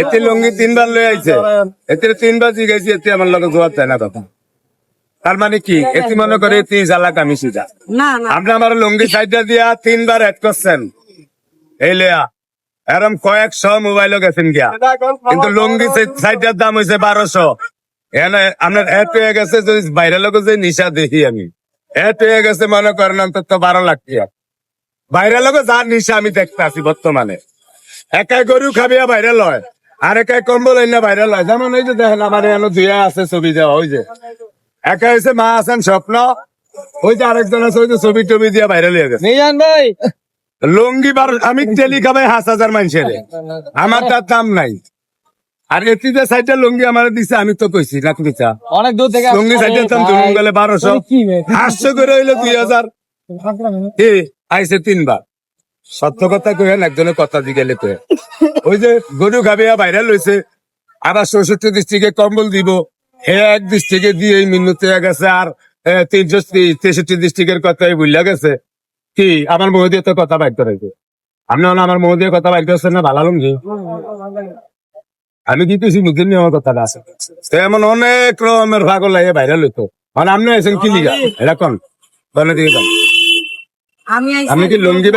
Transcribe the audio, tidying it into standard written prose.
এতে লুঙ্গি 3 বার লয়ে আইছে, এতে 3 বার জিগাইছি, এতে আমার লগে জবাব দেয় না তখন। তার মানে কি, এতে মনে করে এতে জ্বালাক আমি সুজা। আপনি আমার লুঙ্গি সাইডটা দিয়া 3 বার অ্যাড করছেন, এই লেয়া এরম কয়েকশো মোবাইলও গেছেন গিয়া, কিন্তু লুঙ্গি সাইডটার দাম হয়েছে 1200। এখানে আপনার অ্যাড হয়ে গেছে, যদি বাইরের লোক যে নিশা দেখি আমি, অ্যাড হয়ে গেছে মনে করেন অন্তত 12 লাখ টাকা। বাইরের লোক যার নিশা আমি দেখতে আছি বর্তমানে, একাই গরু খাবিয়া বাইরে লয়, আর একাই কম্বল না বাইরে লয়। যেমন এই যে দেখেন আমার এখানে দুইয়া আছে ছবি দেওয়া, ওই যে একা হয়েছে মা আছেন স্বপ্ন, ওই যে আরেকজন আছে ওই যে ছবি টবি দিয়া বাইরে লিয়ে গেছে। ভাই লুঙ্গি বার আমি টেলি খাবাই 5,000 মানুষের, আমার তার দাম নাই। আর এটি যে সাইডটা লুঙ্গি আমার দিছে, আমি তো কইছি লাখ দিছা অনেক দূর থেকে লুঙ্গি সাইডের দাম ধরুন গেলে 1200, 800 করে হইলো 2000। আইসে 3 বার। সত্য কথা কইেন, একজনের কথা জিগেলে তো ওই যে গরু খাবিয়া বাইরে লইছে, আবার 64 ডিস্ট্রিক্টে কম্বল দিব, হে এক ডিস্ট্রিক্টে দিয়ে মিন্নুতে গেছে, আর 363 ডিস্ট্রিক্টের কথাই ভুলিয়া গেছে। কি আমার মহোদয় তো কথা বাইর করেছে, আপনি আমার মহোদয়ের কথা বাইর করছেন না, ভালো লুঙ্গি আমি কি কিছু মুখের নিয়ে আমার কথাটা আছে। তো এমন অনেক রকমের ভাগল লাগে বাইরে লইতো, মানে আপনি আছেন কি লিগা এরকম বলে দিয়ে, আপনি কি লুঙ্গি